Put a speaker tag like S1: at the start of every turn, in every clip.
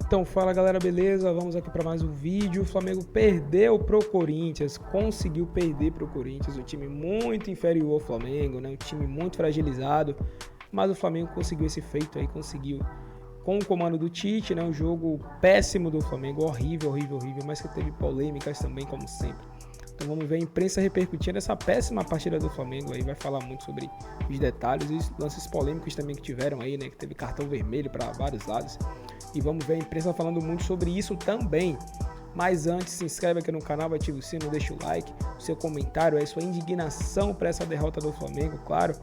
S1: Então fala galera, beleza? Vamos aqui para mais um vídeo. O Flamengo perdeu pro Corinthians, conseguiu perder pro Corinthians, um time muito inferior ao Flamengo, né? Um time muito fragilizado, mas o Flamengo conseguiu esse feito aí, conseguiu com o comando do Tite, né? Um jogo péssimo do Flamengo, horrível, mas que teve polêmicas também, como sempre. Então vamos ver a imprensa repercutindo essa péssima partida do Flamengo aí, vai falar muito sobre os detalhes e os lances polêmicos também que tiveram aí, né? Que teve cartão vermelho para vários lados. E vamos ver a imprensa falando muito sobre isso também. Mas antes, se inscreve aqui no canal, ativa o sino, deixa o like, o seu comentário, a sua indignação para essa derrota do Flamengo, claro.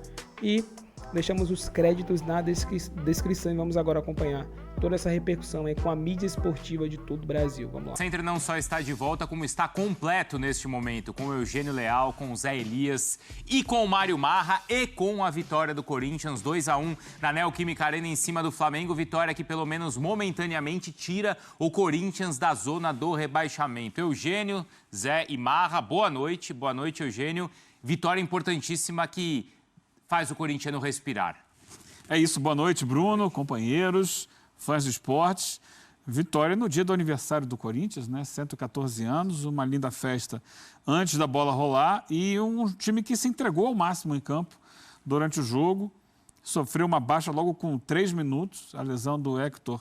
S1: E deixamos os créditos na descrição e vamos agora acompanhar toda essa repercussão aí com a mídia esportiva de todo o Brasil. Vamos lá.
S2: O Center não só está de volta, como está completo neste momento, com o Eugênio Leal, com o Zé Elias e com o Mário Marra e com a vitória do Corinthians 2-1 na Neoquímica Arena em cima do Flamengo. Vitória que pelo menos momentaneamente tira o Corinthians da zona do rebaixamento. Eugênio, Zé e Marra, boa noite, Eugênio. Vitória importantíssima que faz o corintiano respirar.
S3: É isso, boa noite, Bruno, companheiros, fãs do esporte. Vitória no dia do aniversário do Corinthians, né? 114 anos, uma linda festa antes da bola rolar e um time que se entregou ao máximo em campo durante o jogo. Sofreu uma baixa logo com 3 minutos, a lesão do Héctor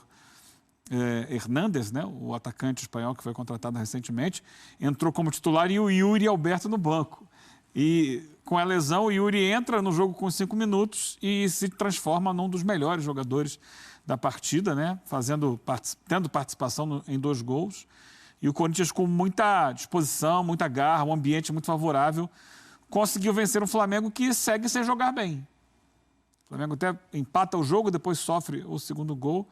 S3: Hernández, né? O atacante espanhol que foi contratado recentemente, entrou como titular e o Yuri Alberto no banco. E com a lesão, o Yuri entra no jogo com 5 minutos e se transforma num dos melhores jogadores da partida, né? Tendo participação em 2 gols. E o Corinthians, com muita disposição, muita garra, um ambiente muito favorável, conseguiu vencer um Flamengo que segue sem jogar bem. O Flamengo até empata o jogo, depois sofre o segundo gol.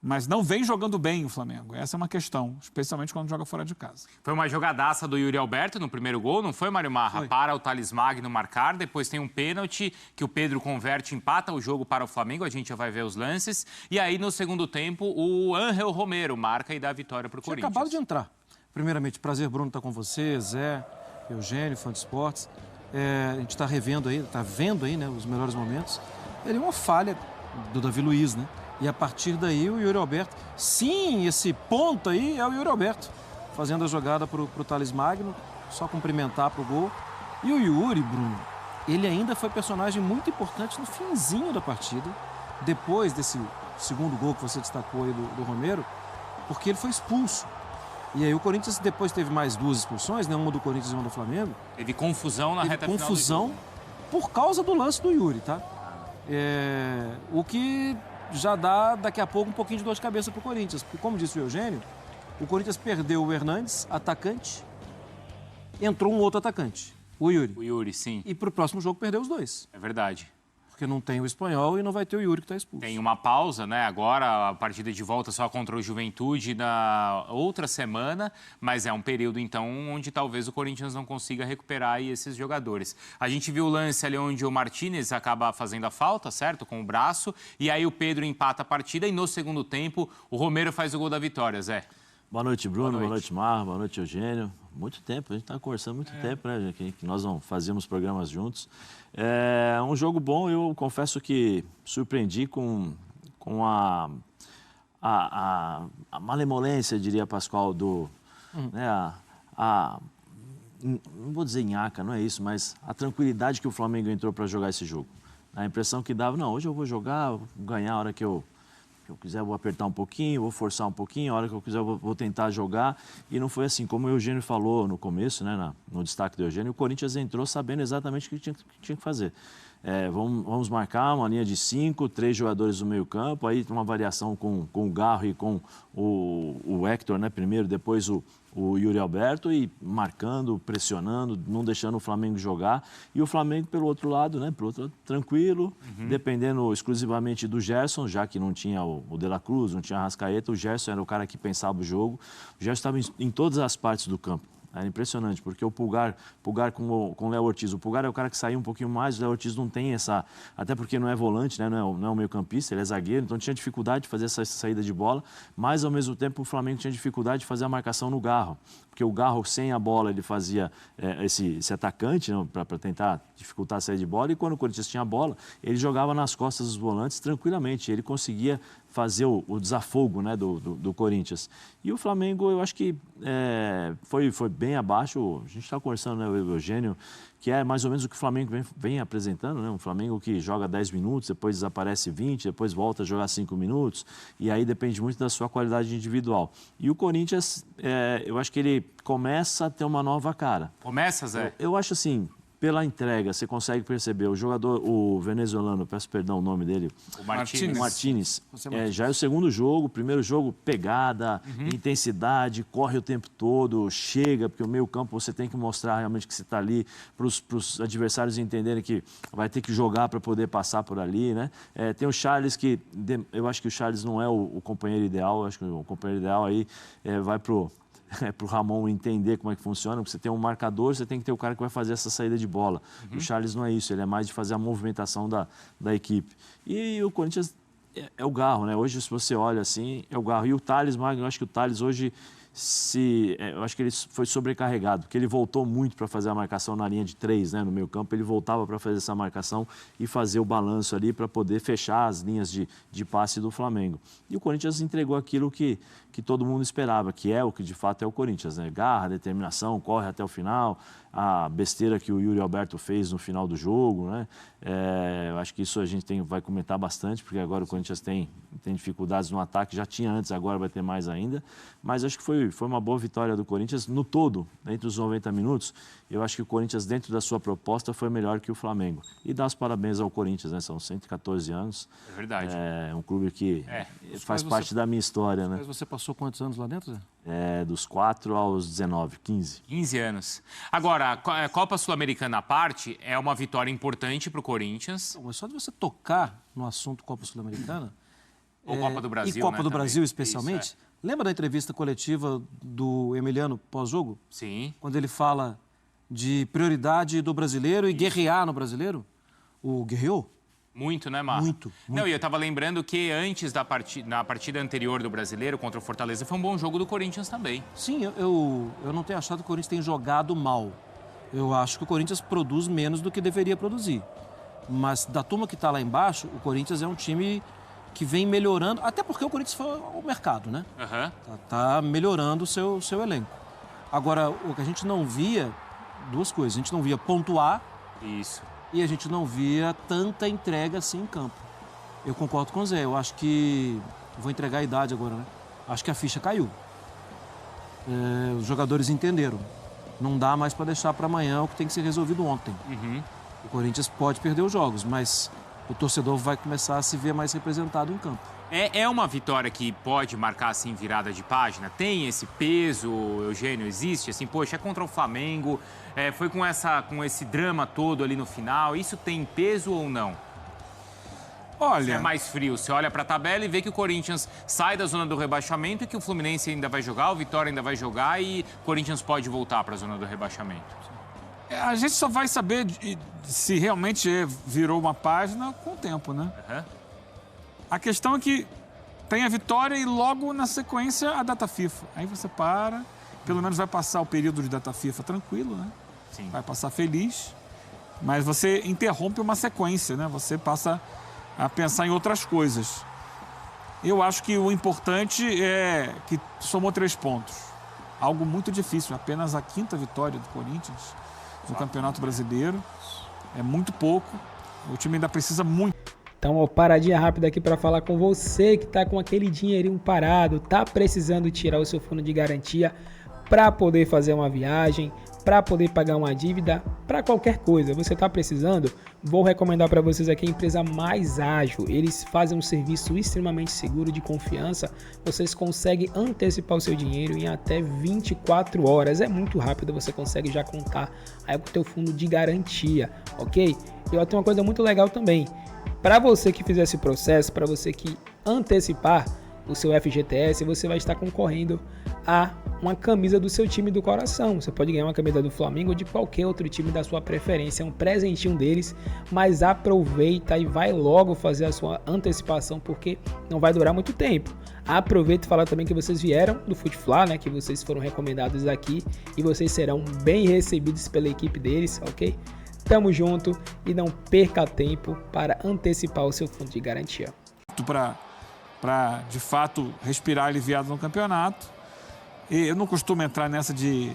S3: Mas não vem jogando bem o Flamengo. Essa é uma questão, especialmente quando joga fora de casa.
S2: Foi uma jogadaça do Yuri Alberto no primeiro gol, não foi, Mário Marra?
S1: Foi.
S2: Para o Thales Magno marcar, depois tem um pênalti que o Pedro converte, empata o jogo para o Flamengo, a gente já vai ver os lances. E aí, no segundo tempo, o Ángel Romero marca e dá a vitória para o Corinthians.
S4: Acabado de entrar. Primeiramente, prazer, Bruno, estar com você, Zé, Eugênio, fã de esportes. A gente está revendo aí, está vendo aí, né, os melhores momentos. Ele é uma falha do Davi Luiz, né? E a partir daí o Yuri Alberto, sim, esse ponto aí é o Yuri Alberto, fazendo a jogada para o Thales Magno, só cumprimentar para o gol. E o Yuri, Bruno, ele ainda foi personagem muito importante no finzinho da partida, depois desse segundo gol que você destacou aí do Romero, porque ele foi expulso. E aí o Corinthians depois teve mais 2 expulsões, né? Uma do Corinthians e uma do Flamengo.
S2: Teve confusão na reta final do jogo.
S4: Confusão por causa do lance do Yuri, tá? O que já dá, daqui a pouco, um pouquinho de dor de cabeça para o Corinthians. Porque, como disse o Eugênio, o Corinthians perdeu o Hernández, atacante, entrou um outro atacante, o Yuri.
S2: O Yuri, sim.
S4: E para o próximo jogo perdeu os 2.
S2: É verdade.
S4: Porque não tem o espanhol e não vai ter o Yuri que está expulso.
S2: Tem uma pausa, né? Agora a partida de volta só contra o Juventude na outra semana, mas é um período, então, onde talvez o Corinthians não consiga recuperar aí esses jogadores. A gente viu o lance ali onde o Martínez acaba fazendo a falta, certo? Com o braço, e aí o Pedro empata a partida e no segundo tempo o Romero faz o gol da vitória, Zé.
S5: Boa noite, Bruno. Boa noite, Mar. Boa noite, Eugênio. Muito tempo, a gente está conversando muito tempo, né? Que nós não fazíamos programas juntos. É um jogo bom, eu confesso que surpreendi com a malemolência, diria Pascoal, né? Não vou dizer nhaca, não é isso, mas a tranquilidade que o Flamengo entrou para jogar esse jogo. A impressão que dava, não, hoje eu vou jogar, vou ganhar a hora que eu quiser, eu vou apertar um pouquinho, vou forçar um pouquinho, a hora que eu quiser eu vou tentar jogar. E não foi assim, como o Eugênio falou no começo, né, no destaque do Eugênio, o Corinthians entrou sabendo exatamente o que tinha que fazer. Vamos marcar uma linha de 5, 3 jogadores no meio campo, aí uma variação com o Garro e com o Héctor, né, primeiro, depois o Yuri Alberto, e marcando, pressionando, não deixando o Flamengo jogar. E o Flamengo, pelo outro lado, tranquilo, dependendo exclusivamente do Gerson, já que não tinha o De La Cruz, não tinha a Arrascaeta, o Gerson era o cara que pensava o jogo. O Gerson estava em todas as partes do campo. Era impressionante, porque o Pulgar com o Léo Ortiz. O Pulgar é o cara que saiu um pouquinho mais, o Léo Ortiz não tem essa... Até porque não é volante, né? Não é o meio-campista, ele é zagueiro, então tinha dificuldade de fazer essa saída de bola, mas ao mesmo tempo o Flamengo tinha dificuldade de fazer a marcação no Garro. Porque o Garro, sem a bola, ele fazia esse atacante, né, para tentar dificultar a saída de bola, e quando o Corinthians tinha a bola, ele jogava nas costas dos volantes tranquilamente. Ele conseguia fazer o desafogo, né, do Corinthians. E o Flamengo, eu acho que foi bem abaixo. A gente está conversando, né, o Eugênio, que é mais ou menos o que o Flamengo vem apresentando, né? Um Flamengo que joga 10 minutos, depois desaparece 20, depois volta a jogar 5 minutos, e aí depende muito da sua qualidade individual. E o Corinthians, eu acho que ele começa a ter uma nova cara.
S2: Começa, Zé?
S5: Eu acho assim, pela entrega, você consegue perceber, o jogador, o venezuelano, peço perdão o nome dele,
S2: O Martínez.
S5: o Martínez, já é o segundo jogo, primeiro jogo, pegada, intensidade, corre o tempo todo, chega, porque o meio campo você tem que mostrar realmente que você está ali para os adversários entenderem que vai ter que jogar para poder passar por ali, né? Tem o Charles que, eu acho que o Charles não é o companheiro ideal, eu acho que o companheiro ideal aí vai para o Ramon entender como é que funciona, porque você tem um marcador, você tem que ter o cara que vai fazer essa saída de bola. O Charles não é isso, ele é mais de fazer a movimentação da equipe. E o Corinthians é o Garro, né? Hoje, se você olha assim, é o Garro. E o Thales Magno, eu acho que o Thales hoje, eu acho que ele foi sobrecarregado, porque ele voltou muito para fazer a marcação na linha de 3, né, no meio campo, ele voltava para fazer essa marcação e fazer o balanço ali para poder fechar as linhas de passe do Flamengo. E o Corinthians entregou aquilo que todo mundo esperava, que é o que de fato é o Corinthians, né? Garra, determinação, corre até o final, a besteira que o Yuri Alberto fez no final do jogo, né? Eu acho que isso a gente vai comentar bastante, porque agora o Corinthians tem dificuldades no ataque, já tinha antes, agora vai ter mais ainda, mas acho que foi uma boa vitória do Corinthians no todo, dentro dos 90 minutos. Eu acho que o Corinthians, dentro da sua proposta, foi melhor que o Flamengo. E dá os parabéns ao Corinthians, né? São 114 anos.
S2: É verdade.
S5: É um clube que faz parte da minha história, né?
S4: Mas você passou quantos anos lá dentro, Zé?
S5: Dos 4 aos 19, 15.
S2: 15 anos. Agora, a Copa Sul-Americana à parte, é uma vitória importante para o Corinthians.
S4: Mas só de você tocar no assunto Copa Sul-Americana...
S2: Ou Copa do Brasil,
S4: e Copa
S2: né,
S4: do Brasil,
S2: também.
S4: especialmente.
S2: Isso,
S4: Lembra da entrevista coletiva do Emiliano pós-jogo?
S2: Sim.
S4: Quando ele fala de prioridade do brasileiro e guerrear no brasileiro? O guerreou?
S2: Muito, né, Marra?
S4: Muito.
S2: Não, e eu estava lembrando que antes na partida anterior do Brasileiro contra o Fortaleza, foi um bom jogo do Corinthians também.
S4: Sim, eu não tenho achado que o Corinthians tem jogado mal. Eu acho que o Corinthians produz menos do que deveria produzir. Mas da turma que está lá embaixo, o Corinthians é um time que vem melhorando, até porque o Corinthians foi ao mercado, né? Tá melhorando o seu elenco. Agora, o que a gente não via, duas coisas, a gente não via pontuar.
S2: Isso.
S4: E a gente não via tanta entrega assim em campo. Eu concordo com o Zé, eu acho que... Vou entregar a idade agora, né? Acho que a ficha caiu. Os jogadores entenderam. Não dá mais para deixar para amanhã o que tem que ser resolvido ontem. O Corinthians pode perder os jogos, mas o torcedor vai começar a se ver mais representado em campo.
S2: É uma vitória que pode marcar, assim, virada de página? Tem esse peso, Eugênio? Existe? Assim, poxa, é contra o Flamengo, foi com esse drama todo ali no final. Isso tem peso ou não?
S3: Olha...
S2: É mais frio. Você olha para a tabela e vê que o Corinthians sai da zona do rebaixamento e que o Fluminense ainda vai jogar, o Vitória ainda vai jogar e o Corinthians pode voltar para a zona do rebaixamento.
S3: A gente só vai saber se realmente virou uma página com o tempo, né? A questão é que tem a vitória e logo na sequência a data FIFA. Aí você para, pelo menos vai passar o período de data FIFA tranquilo, né?
S2: Sim.
S3: Vai passar feliz, mas você interrompe uma sequência, né? Você passa a pensar em outras coisas. Eu acho que o importante é que somou 3 pontos. Algo muito difícil, apenas a 5ª vitória do Corinthians no Campeonato Brasileiro. É muito pouco, o time ainda precisa muito.
S1: Então, ó, paradinha rápida aqui para falar com você que tá com aquele dinheirinho parado, tá precisando tirar o seu fundo de garantia para poder fazer uma viagem, para poder pagar uma dívida, para qualquer coisa. Você tá precisando? Vou recomendar para vocês aqui a empresa Mais Ágil. Eles fazem um serviço extremamente seguro, de confiança. Vocês conseguem antecipar o seu dinheiro em até 24 horas. É muito rápido, você consegue já contar aí com o teu fundo de garantia, ok? E eu tenho uma coisa muito legal também. Para você que fizer esse processo, para você que antecipar o seu FGTS, você vai estar concorrendo a uma camisa do seu time do coração. Você pode ganhar uma camisa do Flamengo ou de qualquer outro time da sua preferência. É um presentinho deles, mas aproveita e vai logo fazer a sua antecipação, porque não vai durar muito tempo. Aproveita e fala também que vocês vieram do Futefla, né? Que vocês foram recomendados aqui e vocês serão bem recebidos pela equipe deles, ok? Tamo junto e não perca tempo para antecipar o seu fundo de garantia.
S3: Para para, de fato, respirar aliviado no campeonato. E eu não costumo entrar nessa de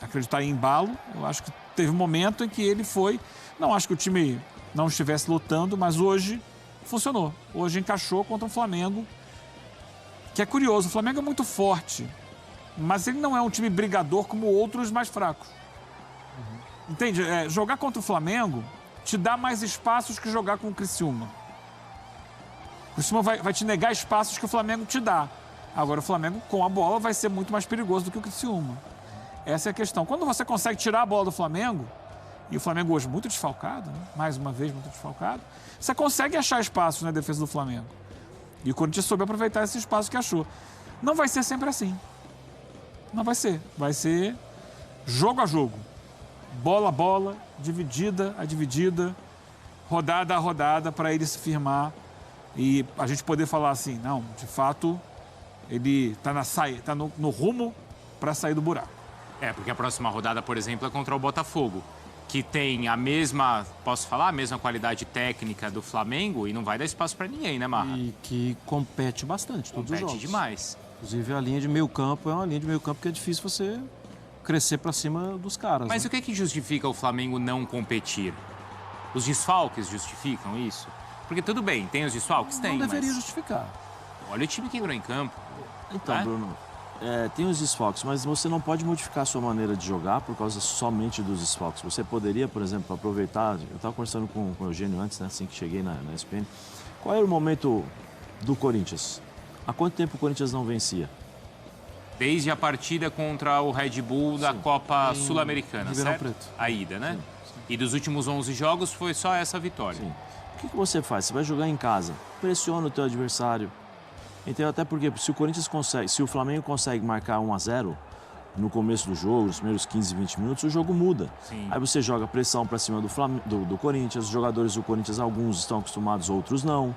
S3: acreditar em embalo. Eu acho que teve um momento em que ele foi... Não acho que o time não estivesse lutando, mas hoje funcionou. Hoje encaixou contra o Flamengo, que é curioso. O Flamengo é muito forte, mas ele não é um time brigador como outros mais fracos. Entende? Jogar contra o Flamengo te dá mais espaços que jogar com o Criciúma. O Criciúma vai te negar espaços que o Flamengo te dá. Agora, o Flamengo, com a bola, vai ser muito mais perigoso do que o Criciúma. Essa é a questão. Quando você consegue tirar a bola do Flamengo, e o Flamengo hoje muito desfalcado, né? Mais uma vez muito desfalcado, você consegue achar espaços na defesa do Flamengo. E o Corinthians soube aproveitar esse espaço que achou. Não vai ser sempre assim. Não vai ser. Vai ser jogo a jogo. Bola a bola, dividida a dividida, rodada a rodada, para ele se firmar e a gente poder falar assim, não, de fato, ele está no rumo para sair do buraco.
S2: Porque a próxima rodada, por exemplo, é contra o Botafogo, que tem a mesma, posso falar, a mesma qualidade técnica do Flamengo e não vai dar espaço para ninguém, né, Marra?
S4: E que compete bastante todos os jogos.
S2: Compete demais.
S4: Inclusive, a linha de meio campo é uma linha de meio campo que é difícil você crescer para cima dos caras.
S2: Mas
S4: né?
S2: o que é que justifica o Flamengo não competir? Os desfalques justificam isso? Porque tudo bem, tem os desfalques? Tem,
S4: Não deveria
S2: mas
S4: justificar.
S2: olha o time que entrou em campo.
S5: Então,
S2: É?
S5: Bruno, tem os desfalques, mas você não pode modificar a sua maneira de jogar por causa somente dos desfalques. Você poderia, por exemplo, aproveitar... Eu estava conversando com o Eugênio antes, né, assim que cheguei na ESPN. Qual era o momento do Corinthians? Há quanto tempo o Corinthians não vencia?
S2: Desde a partida contra o Red Bull da Copa Sul-Americana,
S4: Ribeirão
S2: certo?
S4: Preto.
S2: A ida, né?
S5: Sim.
S2: E dos últimos 11 jogos foi só essa vitória.
S5: Sim. O que você faz? Você vai jogar em casa, pressiona o teu adversário. Entendeu? Até porque se o Corinthians consegue, se o Flamengo consegue marcar 1-0 no começo do jogo, nos primeiros 15, 20 minutos, o jogo muda.
S2: Sim.
S5: Aí você joga pressão para cima do Corinthians, os jogadores do Corinthians, alguns estão acostumados, outros não.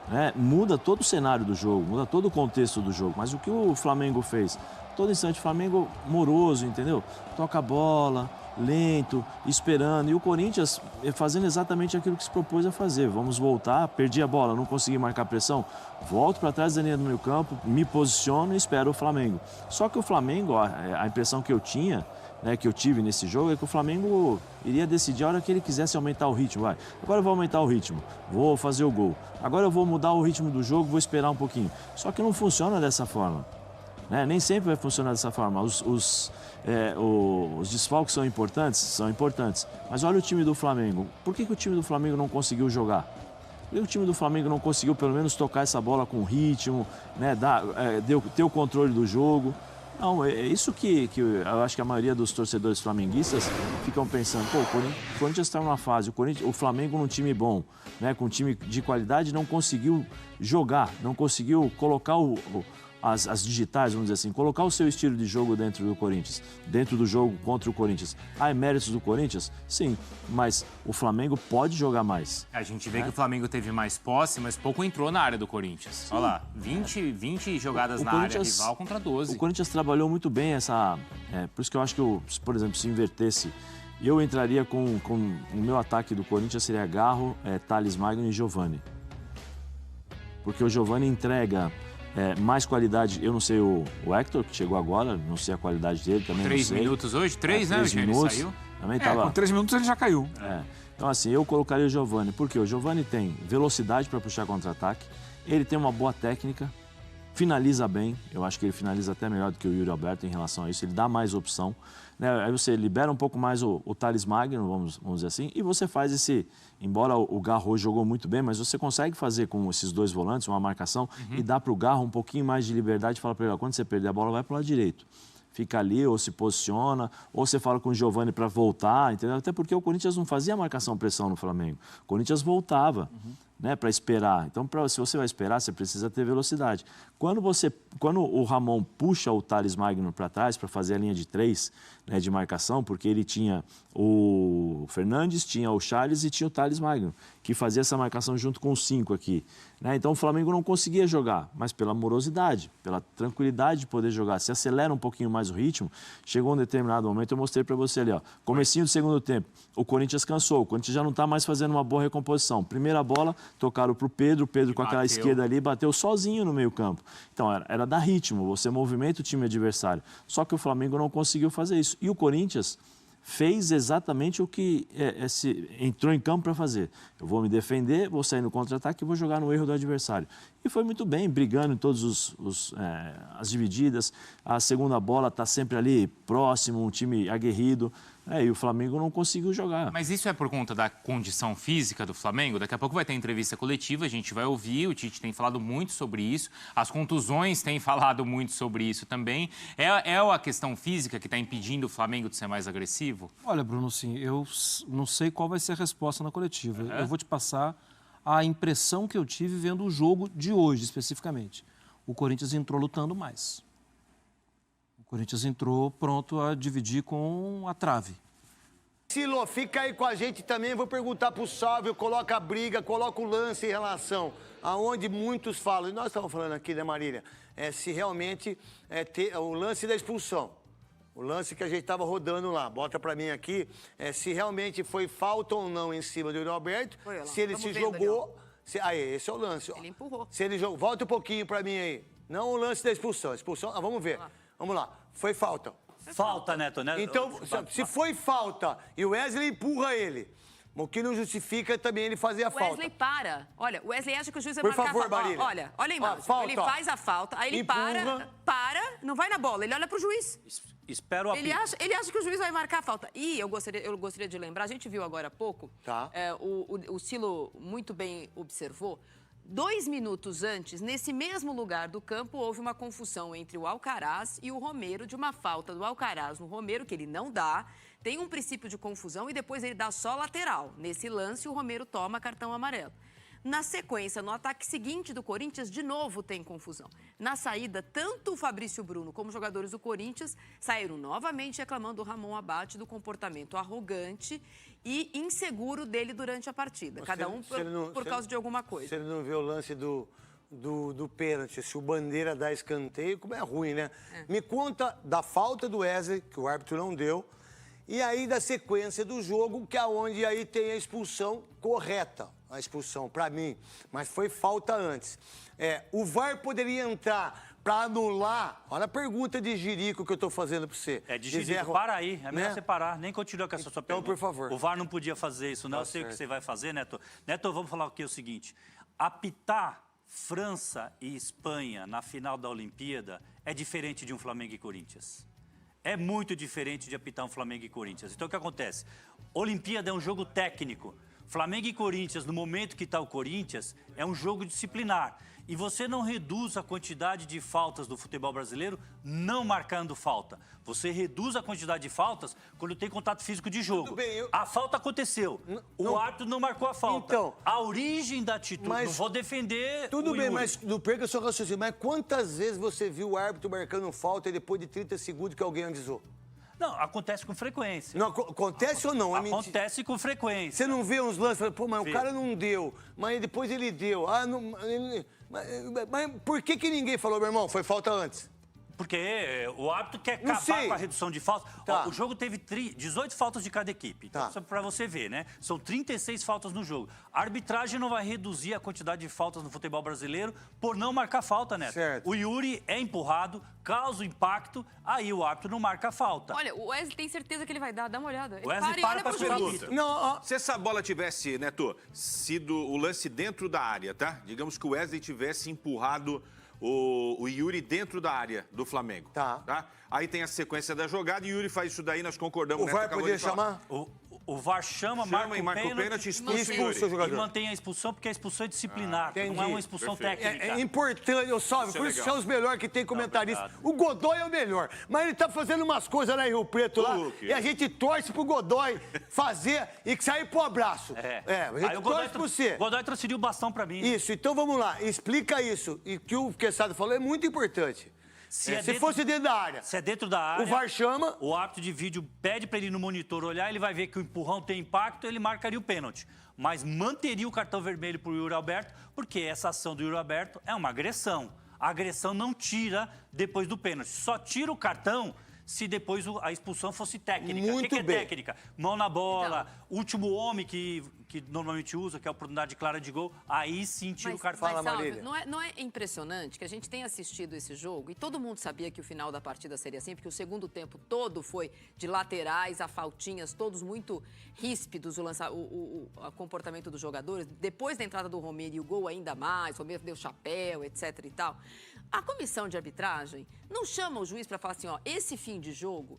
S5: Né? Muda todo o cenário do jogo, muda todo o contexto do jogo. Mas o que o Flamengo fez? Todo instante, o Flamengo moroso, entendeu? Toca a bola, lento, esperando. E o Corinthians fazendo exatamente aquilo que se propôs a fazer. Vamos voltar, perdi a bola, não consegui marcar pressão. Volto para trás da linha do meio campo, me posiciono e espero o Flamengo. Só que o Flamengo, a impressão que eu tinha, né, que eu tive nesse jogo, é que o Flamengo iria decidir a hora que ele quisesse aumentar o ritmo. Agora eu vou aumentar o ritmo, vou fazer o gol. Agora eu vou mudar o ritmo do jogo, vou esperar um pouquinho. Só que não funciona dessa forma. Né? Nem sempre vai funcionar dessa forma. Os desfalques são importantes, mas olha o time do Flamengo. Por que o time do Flamengo não conseguiu jogar? Por que o time do Flamengo não conseguiu pelo menos tocar essa bola com ritmo, né? Ter o controle do jogo? Não, é isso que eu acho que a maioria dos torcedores flamenguistas ficam pensando. Pô, o Corinthians está numa fase, o Flamengo num time bom, né? Com um time de qualidade, não conseguiu jogar, não conseguiu colocar as digitais, vamos dizer assim, colocar o seu estilo de jogo dentro do Corinthians, dentro do jogo contra o Corinthians. Há méritos do Corinthians? Sim, mas o Flamengo pode jogar mais.
S2: A gente vê que o Flamengo teve mais posse, mas pouco entrou na área do Corinthians. Sim. Olha lá, 20 jogadas na área rival contra 12.
S5: O Corinthians trabalhou muito bem por isso que eu acho que, por exemplo, se invertesse, eu entraria com o meu ataque do Corinthians seria Garro, Thales Magno e Giovani. Porque o Giovani entrega mais qualidade. Eu não sei o Hector, que chegou agora, não sei a qualidade dele também.
S2: 3 minutos hoje? 3, né,
S5: 3 minutos.
S2: Saiu?
S5: Também tava...
S3: Com 3 minutos ele já caiu.
S5: Então, assim, eu colocaria o Giovani, porque o Giovani tem velocidade para puxar contra-ataque, ele tem uma boa técnica, finaliza bem, eu acho que ele finaliza até melhor do que o Yuri Alberto em relação a isso, ele dá mais opção. Né? Aí você libera um pouco mais o Thales Magno, vamos dizer assim, e você faz embora o Garro hoje jogou muito bem, mas você consegue fazer com esses dois volantes uma marcação e dá para o Garro um pouquinho mais de liberdade e fala para ele, quando você perder a bola, vai para o lado direito. Fica ali, ou se posiciona, ou você fala com o Giovani para voltar, entendeu? Até porque o Corinthians não fazia marcação-pressão no Flamengo. O Corinthians voltava, né, para esperar. Então, se você vai esperar, você precisa ter velocidade. Quando o Ramon puxa o Thales Magno para trás para fazer a linha de 3, né, de marcação, porque ele tinha o Fernandes, tinha o Charles e tinha o Thales Magno, que fazia essa marcação junto com os 5 aqui. Né? Então, o Flamengo não conseguia jogar, mas pela morosidade, pela tranquilidade de poder jogar. Se acelera um pouquinho mais o ritmo, chegou um determinado momento, eu mostrei para você ali, comecinho do segundo tempo, o Corinthians cansou, o Corinthians já não está mais fazendo uma boa recomposição. Primeira bola, tocaram para o Pedro com aquela
S2: bateu.
S5: esquerda ali, bateu sozinho no meio campo. Então, era dar ritmo, você movimenta o time adversário. Só que o Flamengo não conseguiu fazer isso. E o Corinthians fez exatamente o que entrou em campo para fazer. Eu vou me defender, vou sair no contra-ataque e vou jogar no erro do adversário. E foi muito bem, brigando em todas as divididas. A segunda bola está sempre ali próximo, um time aguerrido. E o Flamengo não conseguiu jogar.
S2: Mas isso é por conta da condição física do Flamengo? Daqui a pouco vai ter entrevista coletiva, a gente vai ouvir, o Tite tem falado muito sobre isso, as contusões têm falado muito sobre isso também. É a questão física que está impedindo o Flamengo de ser mais agressivo?
S4: Olha, Bruno, sim, eu não sei qual vai ser a resposta na coletiva. Eu vou te passar a impressão que eu tive vendo o jogo de hoje, especificamente. O Corinthians entrou lutando mais. O Corinthians entrou pronto a dividir com a trave.
S6: Silo, fica aí com a gente também. Vou perguntar pro Sálvio, coloca a briga, coloca o lance em relação aonde muitos falam. E nós estamos falando aqui, né, Marília? Se realmente o lance da expulsão. O lance que a gente estava rodando lá. Bota pra mim aqui. Se realmente foi falta ou não em cima do Yuri Alberto. Se ele se jogou. Esse é o lance. Ó.
S7: Ele empurrou.
S6: Se ele jogou. Volta um pouquinho pra mim aí. Não o lance da expulsão. Expulsão. Vamos ver. Vamos lá. Foi falta.
S8: Falta, Neto, né?
S6: Então, se foi falta e o Wesley empurra ele, o que não justifica também ele fazer a falta.
S7: Wesley para. Olha, o Wesley acha que o juiz vai
S6: Por
S7: marcar
S6: favor,
S7: a falta.
S6: Marília.
S7: Olha a imagem.
S6: Falta,
S7: ele faz a falta, aí ele
S6: empurra.
S7: para, não vai na bola, ele olha pro juiz.
S8: Espera o apito.
S7: Ele acha que o juiz vai marcar a falta. E eu gostaria de lembrar, a gente viu agora há pouco,
S6: Tá.
S7: O Silo muito bem observou, 2 minutos antes, nesse mesmo lugar do campo, houve uma confusão entre o Alcaraz e o Romero, de uma falta do Alcaraz no Romero, que ele não dá, tem um princípio de confusão e depois ele dá só lateral. Nesse lance, o Romero toma cartão amarelo. Na sequência, no ataque seguinte do Corinthians, de novo tem confusão. Na saída, tanto o Fabrício Bruno como os jogadores do Corinthians saíram novamente reclamando do Ramon Abate do comportamento arrogante e inseguro dele durante a partida. Cada um por causa de alguma coisa.
S6: Se ele não vê o lance do pênalti, se o Bandeira dá escanteio, como é ruim, né? Me conta da falta do Wesley, que o árbitro não deu, e aí da sequência do jogo, que é onde aí tem a expulsão correta. A expulsão, para mim, mas foi falta antes. O VAR poderia entrar para anular. Olha a pergunta de Jirico que eu estou fazendo para você.
S8: De Jirico, para aí. É melhor você parar. Nem continua com essa sua pergunta.
S6: Então, por favor.
S8: O VAR não podia fazer isso, não. Eu sei o que você vai fazer, Neto. Neto, vamos falar aqui o seguinte. Apitar França e Espanha na final da Olimpíada é diferente de um Flamengo e Corinthians. É muito diferente de apitar um Flamengo e Corinthians. Então, o que acontece? Olimpíada é um jogo técnico. Flamengo e Corinthians, no momento que está o Corinthians, é um jogo disciplinar. E você não reduz a quantidade de faltas do futebol brasileiro não marcando falta. Você reduz a quantidade de faltas quando tem contato físico de jogo.
S6: Tudo bem,
S8: A falta aconteceu. O árbitro não marcou a falta.
S6: Então,
S8: a origem da atitude, não vou defender
S6: Tudo
S8: o
S6: bem,
S8: Yuri.
S6: mas não perca seu raciocínio. Mas quantas vezes você viu o árbitro marcando falta e depois de 30 segundos que alguém avisou?
S8: Não, acontece com frequência.
S6: Não, acontece ou não?
S8: Acontece com frequência.
S6: Você não vê uns lances, fala, pô, mas o cara não deu, mas depois ele deu. Mas por que ninguém falou, meu irmão, foi falta antes?
S8: Porque o árbitro quer
S6: Não
S8: acabar
S6: sei.
S8: com a redução de faltas.
S6: Tá.
S8: Ó, o jogo teve 18 faltas de cada equipe. Então,
S6: Tá.
S8: para você ver, né? São 36 faltas no jogo. A arbitragem não vai reduzir a quantidade de faltas no futebol brasileiro por não marcar falta, né?
S6: Certo.
S8: O Yuri é empurrado, causa o impacto, aí o árbitro não marca a falta.
S7: Olha, o Wesley tem certeza que ele vai dar, dá uma olhada. Ele
S8: Wesley
S7: e
S8: para
S7: olha
S8: pra
S7: pro juiz.
S8: pergunta.
S6: Não,
S9: Se essa bola tivesse, Neto, sido o lance dentro da área, tá? Digamos que o Wesley tivesse empurrado o Yuri dentro da área do Flamengo.
S6: Tá.
S9: Aí tem a sequência da jogada e o Yuri faz isso daí, nós concordamos.
S6: o
S9: Neto
S6: VAR
S9: acabou
S6: poderia
S9: de falar.
S6: chamar?
S8: O VAR chama,
S9: e marca o pênalti, expulsa o
S6: expulsa o
S9: Yuri.
S6: jogador.
S8: E mantém a expulsão, porque a expulsão é disciplinar,
S6: entendi.
S8: não é uma expulsão
S9: Perfeito.
S8: técnica.
S6: É importante, eu salve,
S9: Isso é
S6: por isso
S9: legal.
S6: são os melhores que tem comentarista.
S8: obrigado.
S6: O Godoy é o melhor, mas ele tá fazendo umas coisas lá em Rio Preto, lá,
S9: Hulk.
S6: e a gente torce pro Godoy fazer e sair pro abraço. A gente
S8: Aí o
S6: torce por você.
S8: O Godoy transferiu o bastão para mim.
S6: Isso, então vamos lá, explica isso. E que o Quesada falou é muito importante. Se fosse dentro da área,
S8: Se é dentro da área,
S6: o VAR chama.
S8: o árbitro de vídeo pede para ele no monitor olhar, ele vai ver que o empurrão tem impacto, ele marcaria o pênalti. Mas manteria o cartão vermelho para o Yuri Alberto, porque essa ação do Yuri Alberto é uma agressão. A agressão não tira depois do pênalti. Só tira o cartão se depois a expulsão fosse técnica.
S6: Muito
S8: O que é
S6: bem.
S8: técnica? Mão na bola, último homem que normalmente usa, que é a oportunidade clara de gol, aí sim tira o cartão.
S6: Fala,
S7: Salve,
S6: Marília.
S7: não é impressionante que a gente tenha assistido esse jogo e todo mundo sabia que o final da partida seria assim, porque o segundo tempo todo foi de laterais a faltinhas, todos muito ríspidos o comportamento dos jogadores. Depois da entrada do Romero e o gol ainda mais, o Romero deu chapéu, etc e tal. A comissão de arbitragem não chama o juiz para falar assim, ó, esse fim de jogo,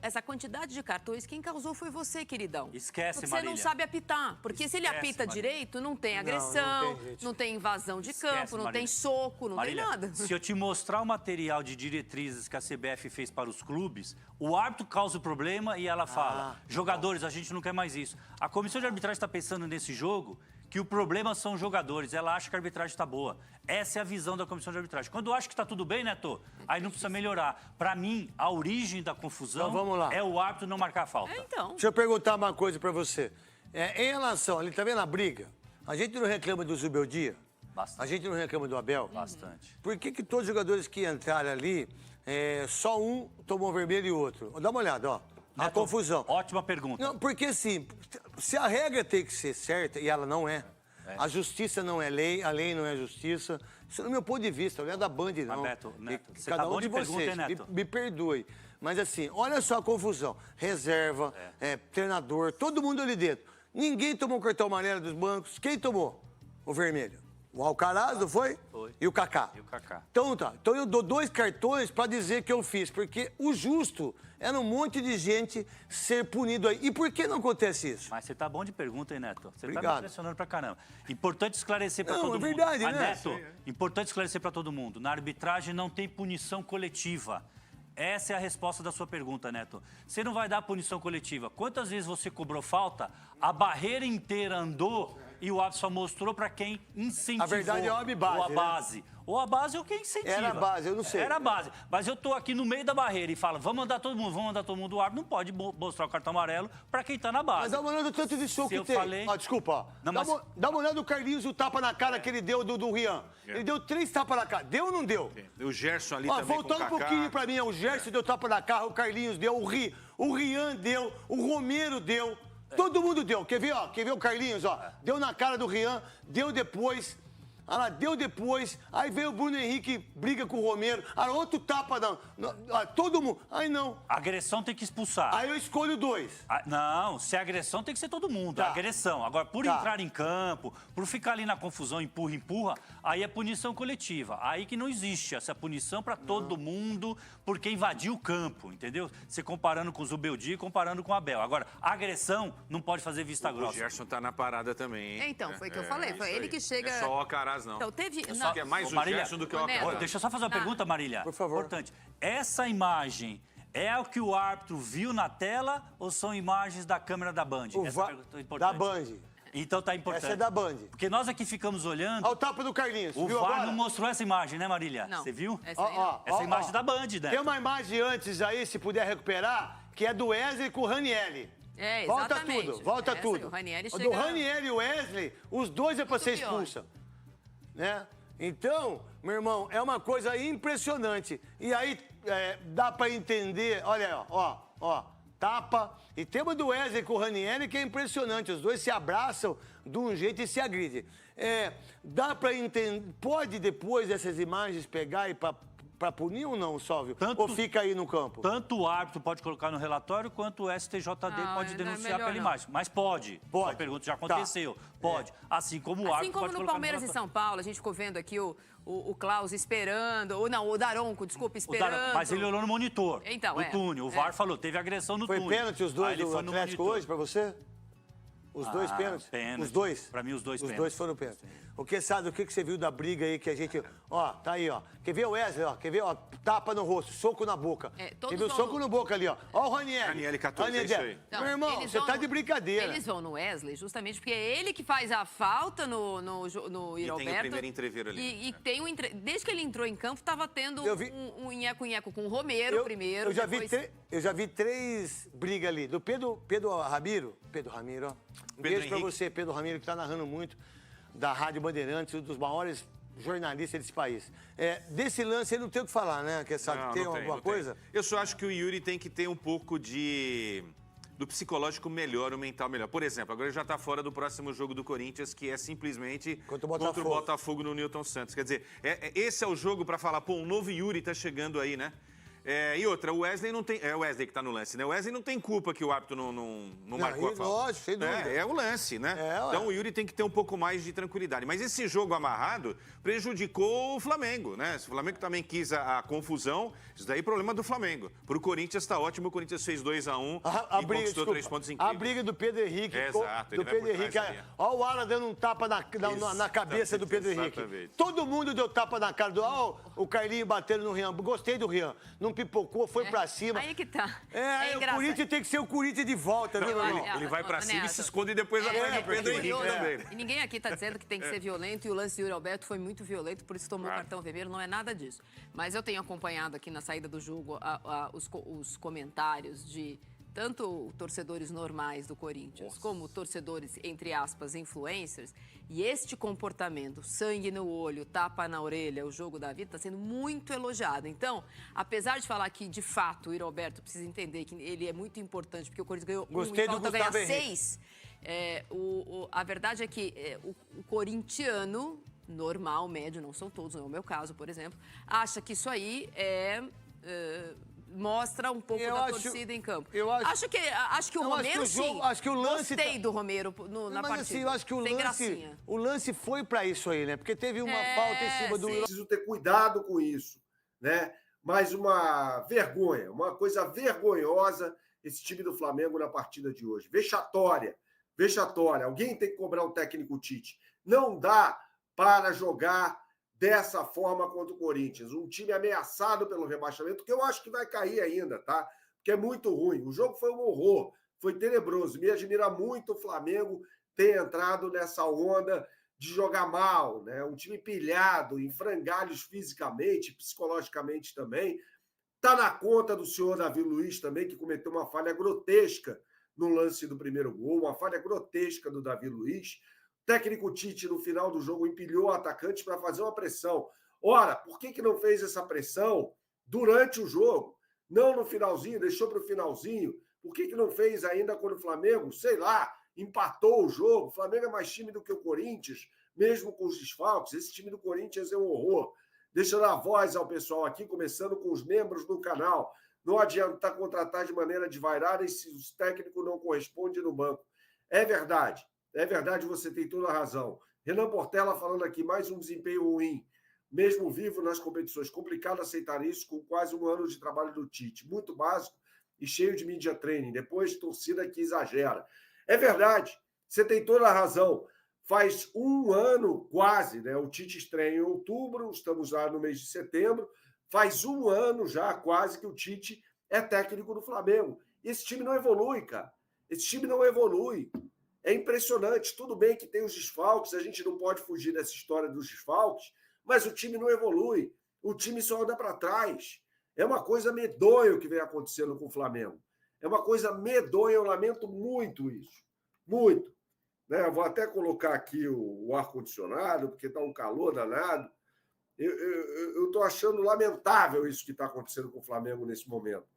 S7: essa quantidade de cartões, quem causou foi você, queridão.
S8: Esquece,
S7: Porque
S8: Marília.
S7: você não sabe apitar. Porque se ele
S8: Esquece,
S7: apita
S8: Marília.
S7: direito, não tem agressão, não tem invasão de
S8: Esquece,
S7: campo, não
S8: Marília.
S7: tem soco, não
S8: Marília,
S7: tem nada.
S8: Se eu te mostrar o material de diretrizes que a CBF fez para os clubes, o árbitro causa o problema e ela fala, jogadores, a gente não quer mais isso. A comissão de arbitragem está pensando nesse jogo que o problema são os jogadores. Ela acha que a arbitragem está boa. Essa é a visão da comissão de arbitragem. Quando eu acho que está tudo bem, Neto, aí não precisa melhorar. Para mim, a origem da confusão
S6: Então, vamos lá.
S8: é o árbitro não marcar a falta.
S7: Então,
S6: Deixa eu perguntar uma coisa pra você. Em relação, ali, tá vendo a briga? A gente não reclama do Zubeldia?
S8: Bastante.
S6: A gente não reclama do Abel?
S8: Bastante.
S6: Por que todos os jogadores que entraram ali, só um tomou vermelho e o outro? Dá uma olhada, ó. A
S8: Neto,
S6: confusão.
S8: Ótima pergunta.
S6: Não, porque assim, se a regra tem que ser certa, e ela não é, a justiça não é lei, a lei não é justiça, isso no meu ponto de vista, não é da Band, não.
S8: Neto,
S6: E
S8: você
S6: cada
S8: tá
S6: um
S8: bom
S6: de
S8: de pergunta,
S6: vocês,
S8: hein, Neto?
S6: me perdoe. Mas assim, olha só a confusão. Reserva, treinador, todo mundo ali dentro. Ninguém tomou o cartão amarelo dos bancos. Quem tomou? O vermelho. O Alcaraz, não foi?
S8: Foi.
S6: E o Kaká.
S8: E o Kaká.
S6: Então tá. Então eu dou 2 cartões pra dizer que eu fiz, porque o justo era um monte de gente ser punido aí. E por que não acontece isso?
S8: Mas você tá bom de pergunta, hein, Neto? Você tá
S6: Obrigado.
S8: me impressionando pra caramba. Importante esclarecer pra
S6: Não,
S8: todo
S6: é
S8: mundo.
S6: verdade,
S8: Mas,
S6: né?
S8: Neto, importante esclarecer pra todo mundo. Na arbitragem não tem punição coletiva. Essa é a resposta da sua pergunta, Neto. Você não vai dar punição coletiva. Quantas vezes você cobrou falta, a barreira inteira andou e o árbitro só mostrou pra quem incentivou.
S6: A verdade é a base,
S8: ou a
S6: né?
S8: base. Ou a base é o que incentiva.
S6: Era a base, eu não sei.
S8: Era a base. Mas eu tô aqui no meio da barreira e falo, vamos mandar todo mundo. O árbitro não pode mostrar o cartão amarelo pra quem tá na base.
S6: Mas dá uma olhada no tanto de soco
S8: Se
S6: que
S8: eu
S6: tem.
S8: falei-
S6: Ó, desculpa, ó.
S8: Não,
S6: dá,
S8: mas-
S6: dá uma olhada no Carlinhos, o tapa na cara que ele deu do Rian. Ele deu 3 tapas na cara. Deu ou não deu?
S9: O Gerson ali
S6: Ó,
S9: também
S6: voltando
S9: com
S6: um
S9: o Kaká.
S6: pouquinho pra mim, ó, o Gerson deu tapa na cara, o Carlinhos deu, o Rian deu, o Romero deu. Todo mundo deu. Quer ver, ó? Quer ver o Carlinhos, ó? Deu na cara do Rian, deu depois. Ah lá, deu depois. Aí veio o Bruno Henrique, briga com o Romero. Ah, outro tapa, todo mundo. Aí não.
S8: Agressão tem que expulsar.
S6: Aí eu escolho 2.
S8: Não, se é agressão tem que ser todo mundo.
S6: Tá.
S8: É agressão. Agora, por
S6: Tá.
S8: entrar em campo, por ficar ali na confusão, empurra, aí é punição coletiva. Aí que não existe essa punição para todo mundo, porque invadiu o campo, entendeu? Você comparando com o Zubeldia e comparando com o Abel. Agora, agressão não pode fazer vista
S9: O
S8: grossa.
S9: Gerson tá na parada também, hein?
S7: Então, foi o que eu falei, foi
S9: isso
S7: ele
S9: aí.
S7: que chega-
S9: É só o Alcaraz, não.
S7: Então, teve-
S9: É,
S7: não.
S9: só que é mais
S8: Ô,
S9: o
S8: Marília,
S9: Gerson do que o
S7: ô, Neto,
S9: Alcaraz.
S8: Deixa eu só fazer uma pergunta, Marília.
S6: Por favor.
S8: Importante. Essa imagem é o que o árbitro viu na tela ou são imagens da câmera da Band? Essa pergunta é importante.
S6: Da Band.
S8: Então tá importante.
S6: Essa é da Band.
S8: Porque nós aqui ficamos olhando.
S6: Olha o tapa do Carlinhos.
S8: O
S6: viu
S8: VAR
S6: agora?
S8: não mostrou essa imagem, né, Marília?
S7: Não.
S8: Você viu?
S7: Essa aí não.
S8: Essa imagem da Band, né?
S6: Tem uma imagem antes aí, se puder recuperar, que é do Wesley com o Ranieri.
S7: É,
S6: Volta
S7: exatamente.
S6: tudo, volta
S7: Essa,
S6: tudo.
S7: o Ranieri
S6: Do
S7: chega-
S6: Ranieri e o Wesley, os dois é pra
S7: Muito
S6: ser
S7: pior.
S6: expulsa. Né? Então, meu irmão, é uma coisa impressionante. E aí dá pra entender, olha aí, ó, tapa. E tem uma do Wesley com o Ranieri que é impressionante. Os dois se abraçam de um jeito e se agridem. Dá pra entender, pode depois dessas imagens pegar e pra punir ou não, Sálvio?
S8: Tanto-
S6: Ou fica aí no campo?
S8: Tanto o árbitro pode colocar no relatório, quanto o STJD
S7: Não,
S8: pode
S7: não é
S8: denunciar
S7: melhor
S8: pela
S7: não.
S8: imagem. Mas pode.
S6: Pode.
S8: A pergunta já
S6: Tá.
S8: aconteceu. Pode. Assim como o
S7: Assim
S8: árbitro
S7: como
S8: pode
S7: no
S8: colocar
S7: Palmeiras e
S8: relatório.
S7: São Paulo, a gente ficou vendo aqui o Klaus esperando, ou não, o Daronco, desculpa, esperando.
S8: Mas ele olhou no monitor,
S7: Então,
S8: no
S7: é.
S8: túnel. O VAR falou, teve agressão no
S6: Foi
S8: túnel.
S6: pênalti os
S8: Aí
S6: dois
S8: ele
S6: do
S8: foi no
S6: Atlético
S8: monitor.
S6: hoje pra você? Os dois pênaltis?
S8: pênalti.
S6: Os dois?
S8: Pra mim, os dois
S6: Os
S8: pênaltis.
S6: dois foram pênaltis. O que sabe, o que você viu da briga aí que a gente... Ó, tá aí, ó. Quer ver o Wesley, ó? Quer ver, ó? Tapa no rosto, soco na boca.
S7: Todos
S6: Quer ver o
S7: vão
S6: soco
S7: no-
S6: no boca ali, ó. Ó o Ranieri.
S9: Ranieri 14, é isso aí.
S7: Então,
S6: Meu irmão,
S7: eles
S6: você
S7: vão
S6: tá
S7: no-
S6: de brincadeira.
S7: Eles vão no Wesley justamente porque é ele que faz a falta no
S9: E
S7: Iroberto.
S9: tem o primeiro entreveiro ali.
S7: E tem desde que ele entrou em campo, tava tendo
S6: Eu vi-
S7: um nheco-nheco com o Romero primeiro.
S6: Eu já,
S7: depois...
S6: eu já vi 3 brigas ali. Do Pedro Ramiro. Pedro Ramiro, ó. Um
S9: Pedro
S6: beijo pra
S9: Henrique.
S6: você, Pedro Ramiro, que tá narrando muito. Da Rádio Bandeirantes, um dos maiores jornalista desse país. Desse lance ele não tem o que falar, né? Quer saber,
S9: Não,
S6: tem
S9: não
S6: alguma
S9: não
S6: coisa?
S9: Eu só acho que o Yuri tem que ter um pouco do psicológico melhor, o mental melhor. Por exemplo, agora ele já está fora do próximo jogo do Corinthians, que é simplesmente
S6: Contra
S9: o Botafogo no Newton Santos. Quer dizer, esse é o jogo para falar, pô, um novo Yuri está chegando aí, né? E outra, o Wesley não tem... É o Wesley que está no lance, né? O Wesley não tem culpa que o árbitro não marcou a falta.
S6: Lógico, sem dúvida.
S9: É o lance, né? Então o Yuri tem que ter um pouco mais de tranquilidade. Mas esse jogo amarrado prejudicou o Flamengo, né? Se o Flamengo também quis a confusão, isso daí é problema do Flamengo. Pro Corinthians está ótimo, o Corinthians fez 2-1 e conquistou 3 pontos incríveis.
S6: A briga do Pedro Henrique.
S9: Exato,
S6: do Pedro Henrique. Olha o Alan dando um tapa na cabeça do Pedro Henrique.
S9: Exatamente.
S6: Todo mundo deu tapa na cara do... Ó, o Carlinho batendo no Rian. Gostei do Rian. Não pipocou, foi pra cima.
S7: Aí que tá.
S6: O Corinthians tem que ser o Corinthians de volta, viu, meu irmão?
S9: Ele vai pra cima e se esconde e depois atrás do Pedro Henrique também.
S7: E ninguém aqui tá dizendo que tem que ser violento, e o lance do Yuri Alberto foi muito violento, por isso tomou cartão vermelho, não é nada disso. Mas eu tenho acompanhado aqui na saída do jogo os comentários de tanto torcedores normais do Corinthians, como torcedores, entre aspas, influencers, e este comportamento, sangue no olho, tapa na orelha, o jogo da vida, está sendo muito elogiado. Então, apesar de falar que, de fato, o Yuri Alberto precisa entender que ele é muito importante, porque o Corinthians ganhou
S6: Gostei
S7: e falta
S6: do
S7: ganhar
S6: Gustavo Henrique.
S7: 6, a verdade é que o corintiano, normal, médio, não são todos, não é o meu caso, por exemplo, acha que isso aí mostra um pouco da torcida em campo. Acho que o Romero, sim.
S6: Acho que o lance
S7: Gostei do Romero na partida.
S6: Assim, eu acho que o lance foi pra isso aí, né? Porque teve uma falta em cima do...
S10: Preciso ter cuidado com isso, né? Mas uma vergonha, uma coisa vergonhosa esse time do Flamengo na partida de hoje. Vexatória. Alguém tem que cobrar o técnico Tite. Não dá para jogar dessa forma contra o Corinthians. Um time ameaçado pelo rebaixamento, que eu acho que vai cair ainda, tá? Porque é muito ruim. O jogo foi um horror, foi tenebroso. Me admira muito o Flamengo ter entrado nessa onda de jogar mal, né? Um time pilhado, em frangalhos fisicamente, psicologicamente também. Está na conta do senhor Davi Luiz também, que cometeu uma falha grotesca no lance do primeiro gol, uma falha grotesca do Davi Luiz. O técnico Tite, no final do jogo, empilhou o atacante para fazer uma pressão. Ora, por que não fez essa pressão durante o jogo? Não no finalzinho, deixou para o finalzinho. Por que não fez ainda quando o Flamengo, sei lá, empatou o jogo? O Flamengo é mais time do que o Corinthians, mesmo com os desfalques. Esse time do Corinthians é um horror. Deixa eu dar voz ao pessoal aqui, começando com os membros do canal. Não adianta contratar de maneira desvairada se o técnico não corresponde no banco. É verdade, você tem toda a razão. Renan Portela falando aqui, mais um desempenho ruim. Mesmo vivo nas competições, complicado aceitar isso com quase um ano de trabalho do Tite. Muito básico e cheio de media training. Depois, torcida que exagera. É verdade, você tem toda a razão. Faz um ano quase, né? O Tite estreia em outubro, estamos lá no mês de setembro. Faz um ano já quase que o Tite é técnico do Flamengo. E esse time não evolui, cara. Esse time não evolui. É impressionante. Tudo bem que tem os desfalques, a gente não pode fugir dessa história dos desfalques, mas o time não evolui. O time só anda para trás. É uma coisa medonha o que vem acontecendo com o Flamengo. É uma coisa medonha, eu lamento muito isso. Muito. Né? Vou até colocar aqui o ar-condicionado, porque está um calor danado. Eu estou achando lamentável isso que está acontecendo com o Flamengo nesse momento.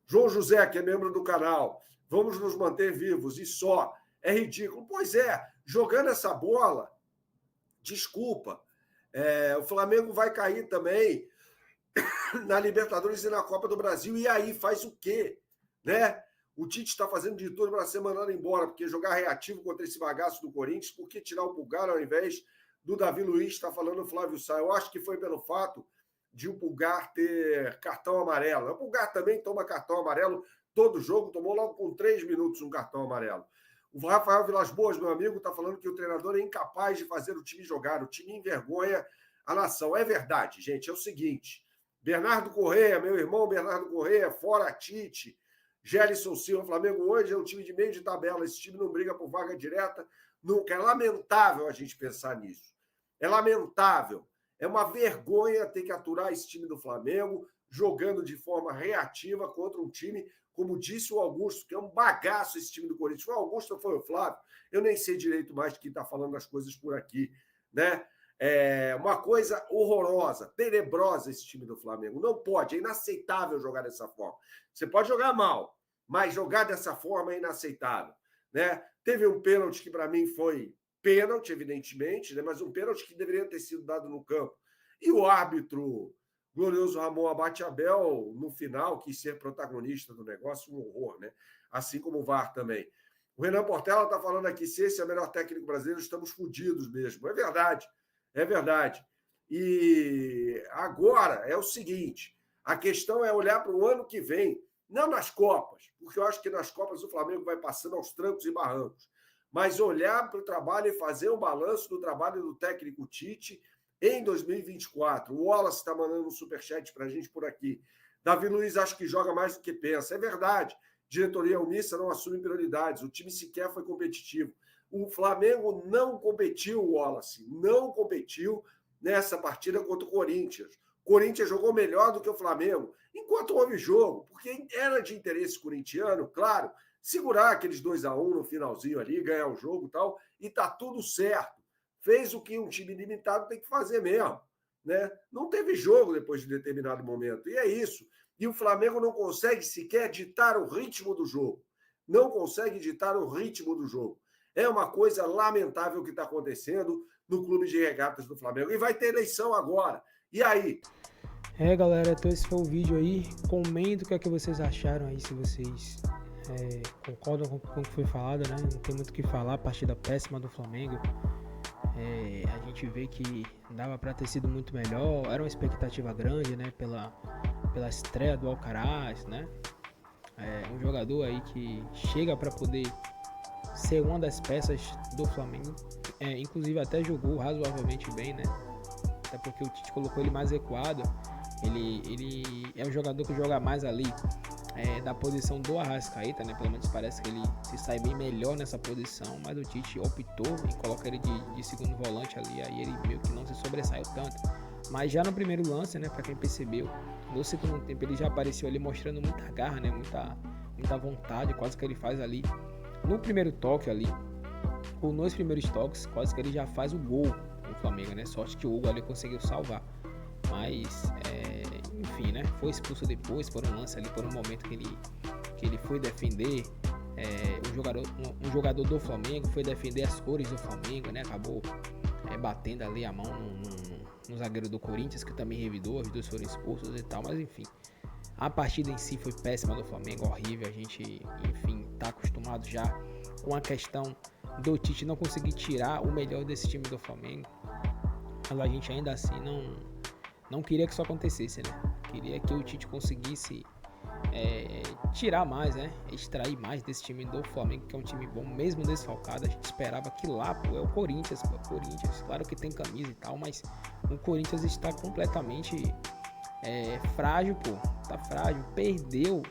S10: João José, que é membro do canal, vamos nos manter vivos e só. É ridículo. Pois é, jogando essa bola, desculpa, o Flamengo vai cair também na Libertadores e na Copa do Brasil. E aí faz o quê? Né? O Tite está fazendo de tudo para ser mandado embora, porque jogar reativo contra esse bagaço do Corinthians, por que tirar o Pulgar ao invés do Davi Luiz, está falando o Flávio Sá. Eu acho que foi pelo fato de o Pulgar ter cartão amarelo. O Pulgar também toma cartão amarelo todo jogo, tomou logo com 3 minutos um cartão amarelo. O Rafael Vilas Boas, meu amigo, está falando que o treinador é incapaz de fazer o time jogar, o time envergonha a nação. É verdade, gente, é o seguinte, Bernardo Corrêa, meu irmão Bernardo Corrêa, fora Tite, Gelson Silva, Flamengo hoje é um time de meio de tabela, esse time não briga por vaga direta nunca. É lamentável a gente pensar nisso. É lamentável. É uma vergonha ter que aturar esse time do Flamengo jogando de forma reativa contra um time, como disse o Augusto, que é um bagaço esse time do Corinthians. Foi o Augusto ou foi o Flávio? Eu nem sei direito mais de quem está falando as coisas por aqui, né? É uma coisa horrorosa, tenebrosa esse time do Flamengo. Não pode, é inaceitável jogar dessa forma. Você pode jogar mal, mas jogar dessa forma é inaceitável, né? Teve um pênalti que para mim foi pênalti, evidentemente, né? Mas um pênalti que deveria ter sido dado no campo. E o árbitro glorioso Ramon Abate Abel, no final, quis ser protagonista do negócio, um horror, né? Assim como o VAR também. O Renan Portela está falando aqui, se esse é o melhor técnico brasileiro, estamos fodidos mesmo. É verdade. É verdade. E agora é o seguinte, a questão é olhar para o ano que vem, não nas Copas, porque eu acho que nas Copas o Flamengo vai passando aos trancos e barrancos, mas olhar para o trabalho e fazer um balanço do trabalho do técnico Tite em 2024. O Wallace está mandando um superchat para a gente por aqui. Davi Luiz acho que joga mais do que pensa. É verdade. Diretoria omissa não assume prioridades. O time sequer foi competitivo. O Flamengo não competiu, Wallace, não competiu nessa partida contra o Corinthians. O Corinthians jogou melhor do que o Flamengo, enquanto houve jogo, porque era de interesse corintiano, claro, segurar aqueles 2-1 no finalzinho ali, ganhar o jogo e tal, e tá tudo certo. Fez o que um time limitado tem que fazer mesmo, né? Não teve jogo depois de determinado momento, e é isso. E o Flamengo não consegue sequer ditar o ritmo do jogo. Não consegue ditar o ritmo do jogo. É uma coisa lamentável que está acontecendo no Clube de Regatas do Flamengo. E vai ter eleição agora. E aí?
S1: Galera, então esse foi o vídeo aí. Comenta o que é que vocês acharam aí, se vocês concordam com o que foi falado, né? Não tem muito o que falar, partida péssima do Flamengo. A gente vê que dava para ter sido muito melhor. Era uma expectativa grande, né? Pela estreia do Alcaraz, né? Um jogador aí que chega para poder ser uma das peças do Flamengo, inclusive até jogou razoavelmente bem, né? Até porque o Tite colocou ele mais recuado. Ele é um jogador que joga mais ali da posição do Arrascaeta, né? Pelo menos parece que ele se sai bem melhor nessa posição, mas o Tite optou em colocar ele de segundo volante ali, aí ele meio que não se sobressaiu tanto. Mas já no primeiro lance, né? Pra quem percebeu, no segundo tempo ele já apareceu ali mostrando muita garra, né? Muita vontade, quase que ele faz ali. No primeiro toque ali, ou nos primeiros toques, quase que ele já faz o gol no Flamengo, né? Sorte que o Hugo ali conseguiu salvar. Mas, enfim, né? Foi expulso depois por um lance ali, por um momento que ele foi defender. Um jogador do Flamengo foi defender as cores do Flamengo, né? Acabou batendo ali a mão no zagueiro do Corinthians, que também revidou, os dois foram expulsos e tal, mas enfim. A partida em si foi péssima do Flamengo, horrível. A gente, enfim, tá acostumado já com a questão do Tite não conseguir tirar o melhor desse time do Flamengo. Mas a gente ainda assim não queria que isso acontecesse, né? Queria que o Tite conseguisse tirar mais, né? Extrair mais desse time do Flamengo, que é um time bom, mesmo desfalcado. A gente esperava que lá, é o Corinthians, claro que tem camisa e tal, mas o Corinthians está completamente frágil, tá frágil. Perdeu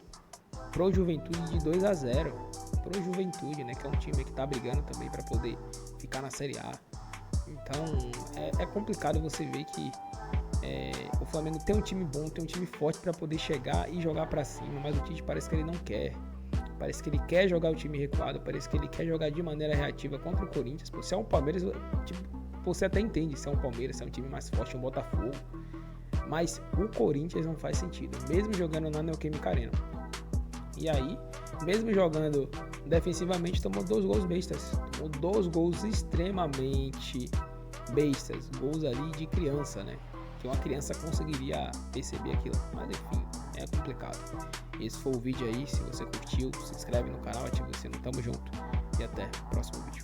S1: pro Juventude de 2-0, pro Juventude, né? Que é um time que tá brigando também para poder ficar na Série A. Então é complicado você ver que o Flamengo tem um time bom, tem um time forte para poder chegar e jogar para cima, mas o Tite parece que ele não quer. Parece que ele quer jogar o time recuado, parece que ele quer jogar de maneira reativa contra o Corinthians. Se é um Palmeiras, você até entende se é um Palmeiras, se é um time mais forte, um Botafogo. Mas o Corinthians não faz sentido, mesmo jogando na Neoquímica Arena. E aí, mesmo jogando defensivamente, tomou 2 gols bestas. Tomou 2 gols extremamente bestas. Gols ali de criança, né? Que uma criança conseguiria perceber aquilo. Mas enfim, é complicado. Esse foi o vídeo aí. Se você curtiu, se inscreve no canal, ativa o sininho. Tamo junto. E até o próximo vídeo.